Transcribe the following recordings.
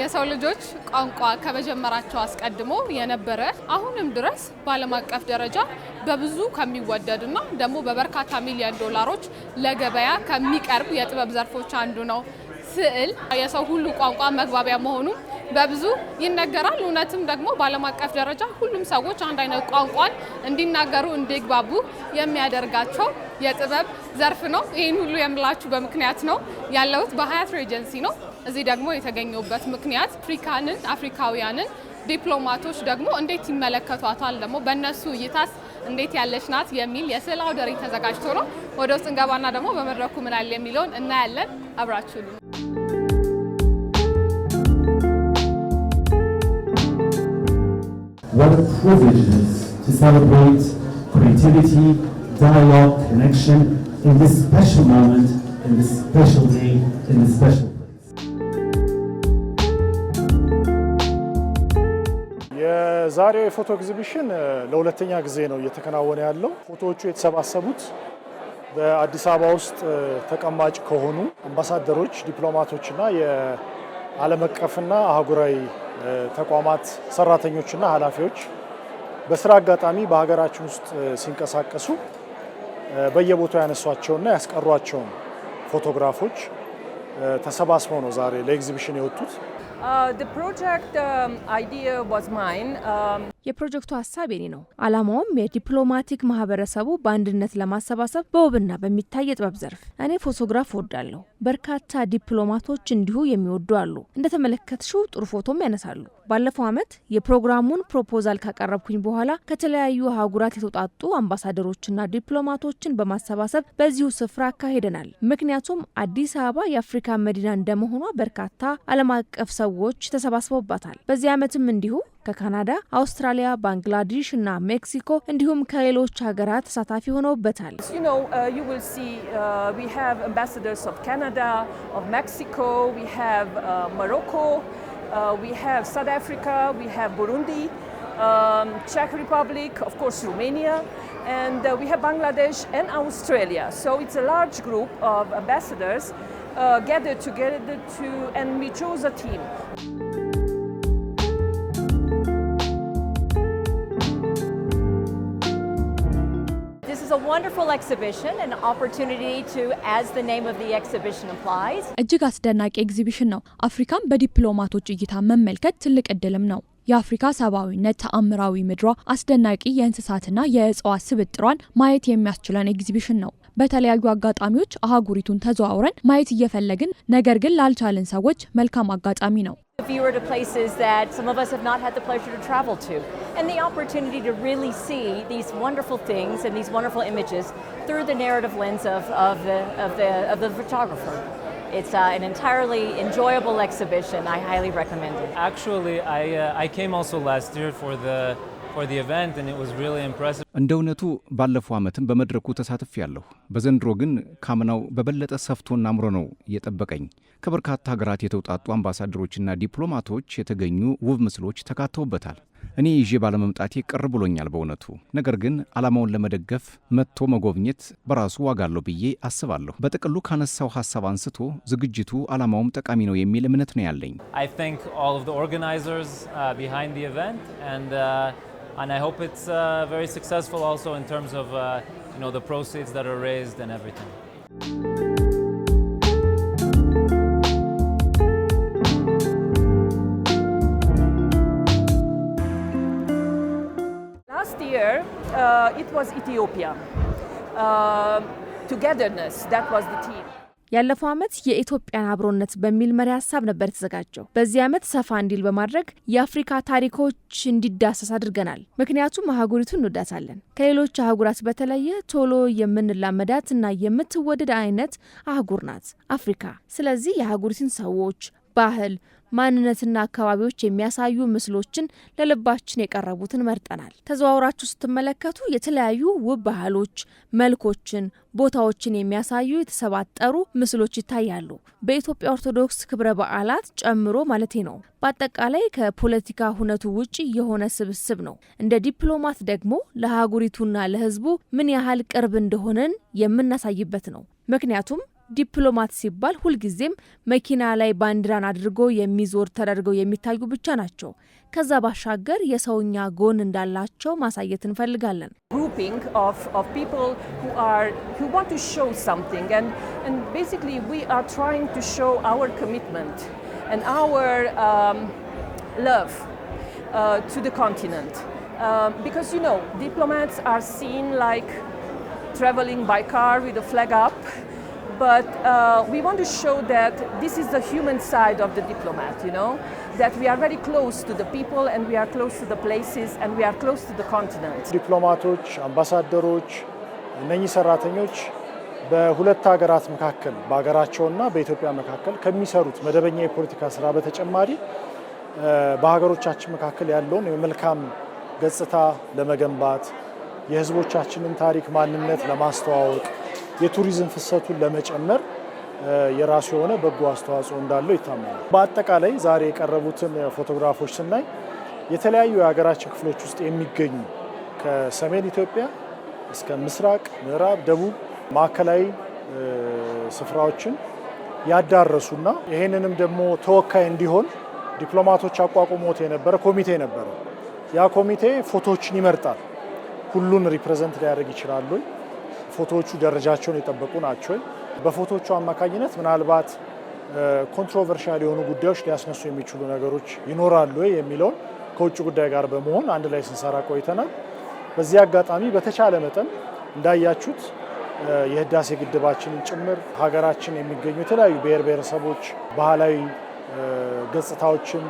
የሰው ልጆች ቋንቋ ከመጀመራቸው አስቀድሞ የነበረ አሁንም ድረስ በዓለም አቀፍ ደረጃ በብዙ ከሚወደድና ደግሞ በበርካታ ሚሊዮን ዶላሮች ለገበያ ከሚቀርብ የጥበብ ዘርፎች አንዱ ነው። ስዕል የሰው ሁሉ ቋንቋ መግባቢያ መሆኑ በብዙ ይነገራል። እውነትም ደግሞ በዓለም አቀፍ ደረጃ ሁሉም ሰዎች አንድ አይነት ቋንቋን እንዲናገሩ እንዲግባቡ የሚያደርጋቸው የጥበብ ዘርፍ ነው። ይህን ሁሉ የምላችሁ በምክንያት ነው። ያለሁት በሀያት ሬጀንሲ ነው። እዚህ ደግሞ የተገኘሁበት ምክንያት አፍሪካውያንን ዲፕሎማቶች ደግሞ እንዴት ይመለከቷታል፣ ደግሞ በእነሱ እይታስ እንዴት ያለች ናት የሚል የስዕል አውደ ርዕይ ተዘጋጅቶ ነው። ወደ ውስጥ እንገባና ደግሞ በመድረኩ ምን አለ የሚለውን እናያለን። አብራችሁ ነው። What a privilege it is to celebrate creativity, dialogue, connection in this special moment, in this special day, in this special place. የዛሬው የፎቶ ኤግዚቢሽን ለሁለተኛ ጊዜ ነው እየተከናወነ ያለው። ፎቶዎቹ የተሰባሰቡት በአዲስ አበባ ውስጥ ተቀማጭ ከሆኑ አምባሳደሮች፣ ዲፕሎማቶችና የዓለም አቀፍና አህጉራዊ ተቋማት ሰራተኞችና ኃላፊዎች በስራ አጋጣሚ በሀገራችን ውስጥ ሲንቀሳቀሱ በየቦታው ያነሷቸውና ያስቀሯቸውን ፎቶግራፎች ተሰባስበው ነው ዛሬ ለኤግዚቢሽን የወጡት። The project idea was mine. የፕሮጀክቱ ሀሳብ የኔ ነው። አላማውም የዲፕሎማቲክ ማህበረሰቡ በአንድነት ለማሰባሰብ በውብና በሚታይ የጥበብ ዘርፍ። እኔ ፎቶግራፍ እወዳለሁ። በርካታ ዲፕሎማቶች እንዲሁ የሚወዱ አሉ። እንደተመለከትሽው ጥሩ ፎቶም ያነሳሉ። ባለፈው ዓመት የፕሮግራሙን ፕሮፖዛል ካቀረብኩኝ በኋላ ከተለያዩ አህጉራት የተውጣጡ አምባሳደሮችና ዲፕሎማቶችን በማሰባሰብ በዚሁ ስፍራ አካሂደናል። ምክንያቱም አዲስ አበባ የአፍሪካ መዲና እንደመሆኗ በርካታ ዓለም አቀፍ ሰዎች ተሰባስበውባታል። በዚህ ዓመትም እንዲሁ ከካናዳ፣ አውስትራሊያ፣ ባንግላዴሽ እና ሜክሲኮ እንዲሁም ከሌሎች ሀገራት ተሳታፊ ሆነውበታል። You will see we have ambassadors of Canada, of Mexico, we have Morocco, we have South Africa, we have Burundi, Czech Republic, of course Romania, and we have Bangladesh and Australia. So it's a large group of ambassadors gathered together and we chose a team. This is a wonderful exhibition, an opportunity to, as the name of the exhibition implies. እጅግ አስደናቂ ኤግዚቢሽን ነው። አፍሪካን በዲፕሎማቶች እይታ መመልከት ትልቅ እድልም ነው። የአፍሪካ ሰብአዊነት ተአምራዊ ምድሯ፣ አስደናቂ የእንስሳትና የእጽዋት ስብጥሯን ማየት የሚያስችለን ኤግዚቢሽን ነው። በተለያዩ አጋጣሚዎች አህጉሪቱን ተዘዋውረን ማየት እየፈለግን ነገር ግን ላልቻልን ሰዎች መልካም አጋጣሚ ነው። Viewer to places that some of us have not had the pleasure to travel to, and the opportunity to really see these wonderful things and these wonderful images through the narrative lens of the photographer. It's an entirely enjoyable exhibition. I highly recommend it. Actually, I came also last year for the event and it was really impressive. እንደውነቱ ባለፈው ዓመትም በመድረኩ ተሳትፌያለሁ። በዘንድሮ ግን ካምናው በበለጠ ሰፍቶና አምሮ ነው የጠበቀኝ። ከበርካታ ሀገራት የተውጣጡ አምባሳደሮችና ዲፕሎማቶች የተገኙ ውብ ምስሎች ተካተውበታል። እኔ ይዤ ባለመምጣቴ ቅር ብሎኛል በእውነቱ። ነገር ግን ዓላማውን ለመደገፍ መጥቶ መጎብኘት በራሱ ዋጋ አለው ብዬ አስባለሁ። በጥቅሉ ካነሳው ሐሳብ አንስቶ ዝግጅቱ ዓላማውም ጠቃሚ ነው የሚል እምነት ነው ያለኝ። I thank all of the organizers behind the event and I hope it's very successful also in terms of the proceeds that are raised and everything. Last year it was Ethiopia. Togetherness, that was the theme. ያለፈው ዓመት የኢትዮጵያን አብሮነት በሚል መሪ ሐሳብ ነበር የተዘጋጀው። በዚህ ዓመት ሰፋ እንዲል በማድረግ የአፍሪካ ታሪኮች እንዲዳሰስ አድርገናል። ምክንያቱም አህጉሪቱን እንወዳታለን። ከሌሎች አህጉራት በተለየ ቶሎ የምንላመዳት እና የምትወደድ አይነት አህጉር ናት አፍሪካ። ስለዚህ የአህጉሪቱን ሰዎች፣ ባህል፣ ማንነትና አካባቢዎች የሚያሳዩ ምስሎችን ለልባችን የቀረቡትን መርጠናል። ተዘዋውራችሁ ስትመለከቱ የተለያዩ ውብ ባህሎች፣ መልኮችን፣ ቦታዎችን የሚያሳዩ የተሰባጠሩ ምስሎች ይታያሉ። በኢትዮጵያ ኦርቶዶክስ ክብረ በዓላት ጨምሮ ማለቴ ነው። በአጠቃላይ ከፖለቲካ ሁነቱ ውጪ የሆነ ስብስብ ነው። እንደ ዲፕሎማት ደግሞ ለአህጉሪቱና ለሕዝቡ ምን ያህል ቅርብ እንደሆነን የምናሳይበት ነው። ምክንያቱም ዲፕሎማት ሲባል ሁልጊዜም መኪና ላይ ባንዲራን አድርጎ የሚዞር ተደርገው የሚታዩ ብቻ ናቸው። ከዛ ባሻገር የሰውኛ ጎን እንዳላቸው ማሳየት እንፈልጋለን። Grouping of people who want to show something and basically we are trying to show our commitment and our love to the continent. Because you know, diplomats are seen like traveling by car with a flag up, but we want to show that this is the human side of the diplomat, you know, that we are very close to the people and we are close to the places and we are close to the continent. ዲፕሎማቶች፣ አምባሳደሮች፣ እነኚህ ሰራተኞች በሁለት ሀገራት መካከል በሀገራቸውና በኢትዮጵያ መካከል ከሚሰሩት መደበኛ የፖለቲካ ስራ በተጨማሪ በሀገሮቻችን መካከል ያለውን የመልካም ገጽታ ለመገንባት የህዝቦቻችንን ታሪክ ማንነት ለማስተዋወቅ የቱሪዝም ፍሰቱን ለመጨመር የራሱ የሆነ በጎ አስተዋጽኦ እንዳለው ይታመናል። በአጠቃላይ ዛሬ የቀረቡትን ፎቶግራፎች ስናይ የተለያዩ የሀገራችን ክፍሎች ውስጥ የሚገኙ ከሰሜን ኢትዮጵያ እስከ ምስራቅ፣ ምዕራብ፣ ደቡብ፣ ማዕከላዊ ስፍራዎችን ያዳረሱና ይሄንንም ደግሞ ተወካይ እንዲሆን ዲፕሎማቶች አቋቁሞት የነበረ ኮሚቴ ነበረ። ያ ኮሚቴ ፎቶዎችን ይመርጣል። ሁሉን ሪፕሬዘንት ሊያደርግ ይችላል። ፎቶዎቹ ደረጃቸውን የጠበቁ ናቸው። በፎቶዎቹ አማካኝነት ምናልባት ኮንትሮቨርሻል የሆኑ ጉዳዮች ሊያስነሱ የሚችሉ ነገሮች ይኖራሉ የሚለውን ከውጭ ጉዳይ ጋር በመሆን አንድ ላይ ስንሰራ ቆይተናል። በዚህ አጋጣሚ በተቻለ መጠን እንዳያችሁት የህዳሴ ግድባችንን ጭምር ሀገራችን የሚገኙ የተለያዩ ብሔር ብሔረሰቦች ባህላዊ ገጽታዎችን፣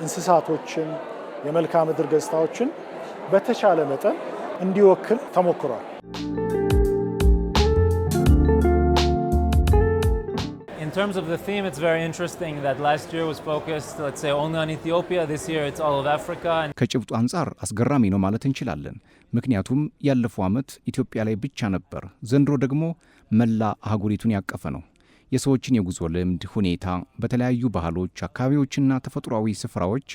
እንስሳቶችን፣ የመልክዓ ምድር ገጽታዎችን በተቻለ መጠን እንዲወክል ተሞክሯል። In terms of the theme, it's very interesting that last year was focused, let's say, only on Ethiopia. This year it's all of Africa. ከጭብጡ አንጻር አስገራሚ ነው ማለት እንችላለን። ምክንያቱም ያለፈው ዓመት ኢትዮጵያ ላይ ብቻ ነበር። ዘንድሮ ደግሞ መላ አህጉሪቱን ያቀፈ ነው። የሰዎችን የጉዞ ልምድ ሁኔታ በተለያዩ ባህሎች፣ አካባቢዎችና ተፈጥሯዊ ስፍራዎች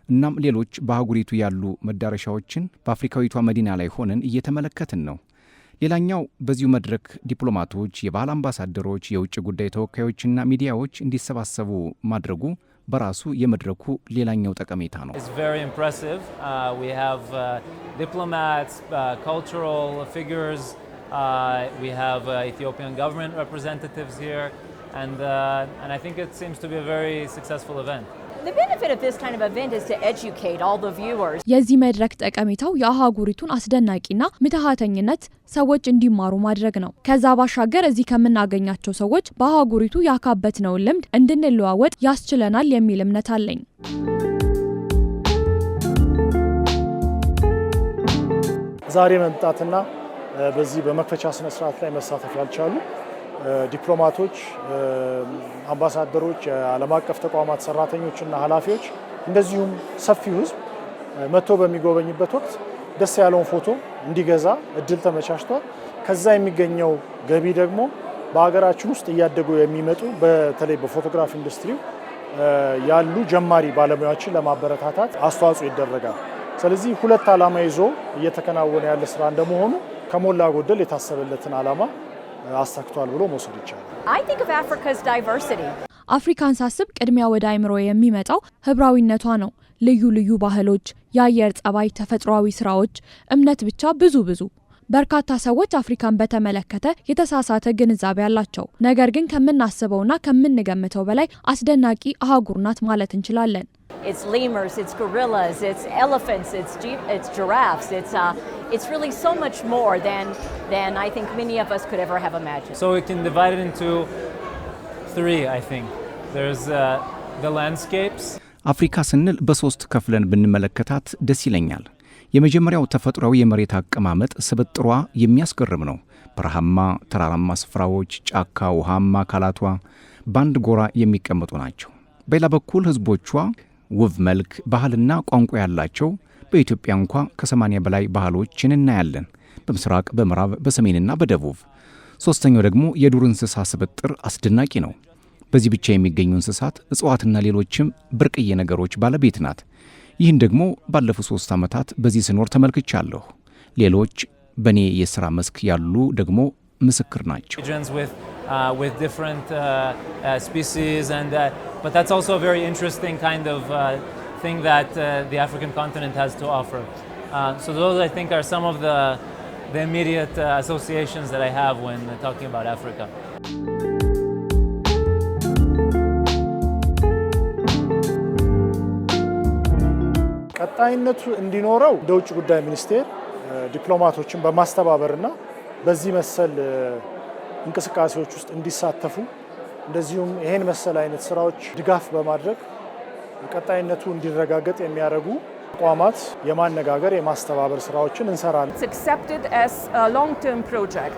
እናም ሌሎች በአህጉሪቱ ያሉ መዳረሻዎችን በአፍሪካዊቷ መዲና ላይ ሆነን እየተመለከትን ነው። ሌላኛው በዚሁ መድረክ ዲፕሎማቶች፣ የባህል አምባሳደሮች፣ የውጭ ጉዳይ ተወካዮችና ሚዲያዎች እንዲሰባሰቡ ማድረጉ በራሱ የመድረኩ ሌላኛው ጠቀሜታ ነው። It's very impressive. We have diplomats, cultural figures, we have Ethiopian government representatives here, and I think it seems to be a very successful event. The benefit of this kind of event is to educate all the viewers. የዚህ መድረክ ጠቀሜታው የአህጉሪቱን አስደናቂና ምትሃተኝነት ሰዎች እንዲማሩ ማድረግ ነው። ከዛ ባሻገር እዚህ ከምናገኛቸው ሰዎች በአህጉሪቱ ያካበትነውን ልምድ እንድንለዋወጥ ያስችለናል የሚል እምነት አለኝ። ዛሬ መምጣትና በዚህ በመክፈቻ ስነ ስርዓት ላይ መሳተፍ ያልቻሉ ዲፕሎማቶች፣ አምባሳደሮች፣ የዓለም አቀፍ ተቋማት ሰራተኞችና ኃላፊዎች እንደዚሁም ሰፊው ህዝብ መጥቶ በሚጎበኝበት ወቅት ደስ ያለውን ፎቶ እንዲገዛ እድል ተመቻችቷል። ከዛ የሚገኘው ገቢ ደግሞ በሀገራችን ውስጥ እያደጉ የሚመጡ በተለይ በፎቶግራፍ ኢንዱስትሪው ያሉ ጀማሪ ባለሙያዎችን ለማበረታታት አስተዋጽኦ ይደረጋል። ስለዚህ ሁለት ዓላማ ይዞ እየተከናወነ ያለ ስራ እንደመሆኑ ከሞላ ጎደል የታሰበለትን ዓላማ አሳክቷል ብሎ መውሰድ ይቻላል። I think of Africa's diversity. አፍሪካን ሳስብ ቅድሚያ ወደ አይምሮ የሚመጣው ህብራዊነቷ ነው። ልዩ ልዩ ባህሎች፣ የአየር ጸባይ፣ ተፈጥሯዊ ስራዎች፣ እምነት ብቻ ብዙ በርካታ ሰዎች አፍሪካን በተመለከተ የተሳሳተ ግንዛቤ አላቸው። ነገር ግን ከምናስበውና ከምንገምተው በላይ አስደናቂ አህጉር ናት ማለት እንችላለን። It's lemurs, it's gorillas, it's elephants, it's giraffes. It's really so much more than I think many of us could ever have imagined. So we can divide it into three, I think. There's the landscapes. አፍሪካ ስንል በሶስት ከፍለን ብንመለከታት ደስ ይለኛል። የመጀመሪያው ተፈጥሯዊ የመሬት አቀማመጥ ስብጥሯ የሚያስገርም ነው። በረሃማ፣ ተራራማ ስፍራዎች፣ ጫካ፣ ውሃማ አካላቷ በአንድ ጎራ የሚቀመጡ ናቸው። በሌላ በኩል ህዝቦቿ ውብ መልክ፣ ባህልና ቋንቋ ያላቸው፣ በኢትዮጵያ እንኳ ከ80 በላይ ባህሎችን እናያለን። በምስራቅ፣ በምዕራብ፣ በሰሜንና በደቡብ። ሶስተኛው ደግሞ የዱር እንስሳ ስብጥር አስደናቂ ነው። በዚህ ብቻ የሚገኙ እንስሳት፣ እጽዋትና ሌሎችም ብርቅዬ ነገሮች ባለቤት ናት። ይህን ደግሞ ባለፉት 3 ዓመታት በዚህ ስኖር ተመልክቻለሁ። ሌሎች በኔ የሥራ መስክ ያሉ ደግሞ ምስክር ናቸው። With with different species, and but that's also a very interesting kind of thing that the African continent has to offer. So those, I think, are some of the immediate associations that I have when talking about Africa. ቀጣይነቱ እንዲኖረው የውጭ ጉዳይ ሚኒስቴር ዲፕሎማቶችን በማስተባበርና በዚህ መሰል እንቅስቃሴዎች ውስጥ እንዲሳተፉ እንደዚሁም ይሄን መሰል አይነት ስራዎች ድጋፍ በማድረግ ቀጣይነቱ እንዲረጋገጥ የሚያደርጉ ተቋማት የማነጋገር የማስተባበር ስራዎችን እንሰራለን። It's accepted as a long-term project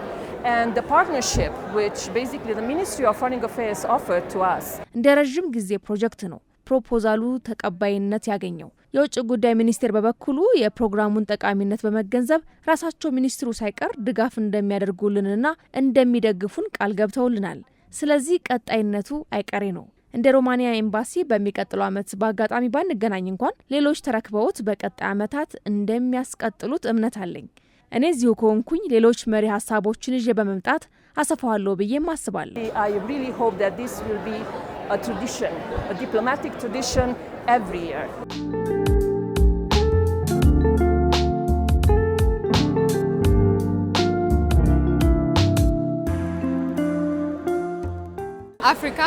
and the partnership which basically the Ministry of Foreign Affairs offered to us. እንደ ረጅም ጊዜ ፕሮጀክት ነው ፕሮፖዛሉ ተቀባይነት ያገኘው። የውጭ ጉዳይ ሚኒስቴር በበኩሉ የፕሮግራሙን ጠቃሚነት በመገንዘብ ራሳቸው ሚኒስትሩ ሳይቀር ድጋፍ እንደሚያደርጉልንና እንደሚደግፉን ቃል ገብተውልናል። ስለዚህ ቀጣይነቱ አይቀሬ ነው። እንደ ሮማኒያ ኤምባሲ በሚቀጥለው ዓመት በአጋጣሚ ባንገናኝ እንኳን ሌሎች ተረክበውት በቀጣይ ዓመታት እንደሚያስቀጥሉት እምነት አለኝ። እኔ እዚሁ ከሆንኩኝ ሌሎች መሪ ሀሳቦችን ይዤ በመምጣት አሰፋዋለሁ ብዬም አስባለሁ። I really hope that this will be a tradition, a diplomatic tradition every year. አፍሪካ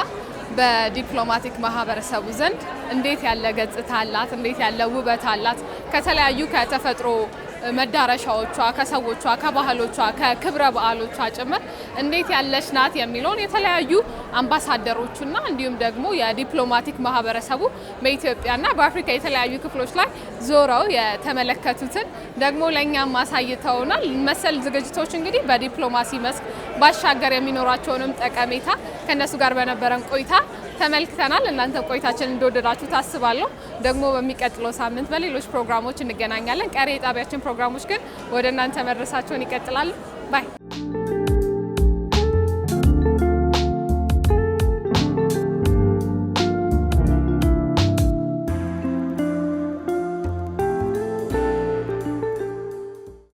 በዲፕሎማቲክ ማህበረሰቡ ዘንድ እንዴት ያለ ገጽታ አላት፣ እንዴት ያለ ውበት አላት፣ ከተለያዩ ከተፈጥሮ መዳረሻዎቿ፣ ከሰዎቿ፣ ከባህሎቿ፣ ከክብረ በዓሎቿ ጭምር እንዴት ያለች ናት የሚለውን የተለያዩ አምባሳደሮችና እንዲሁም ደግሞ የዲፕሎማቲክ ማህበረሰቡ በኢትዮጵያና በአፍሪካ የተለያዩ ክፍሎች ላይ ዞረው የተመለከቱትን ደግሞ ለእኛም አሳይተውናል። መሰል ዝግጅቶች እንግዲህ በዲፕሎማሲ መስክ ባሻገር የሚኖራቸውንም ጠቀሜታ ከነሱ ጋር በነበረን ቆይታ ተመልክተናል። እናንተ ቆይታችን እንደወደዳችሁ ታስባለሁ። ደግሞ በሚቀጥለው ሳምንት በሌሎች ፕሮግራሞች እንገናኛለን። ቀሪ የጣቢያችን ፕሮግራሞች ግን ወደ እናንተ መድረሳቸውን ይቀጥላሉ። ባይ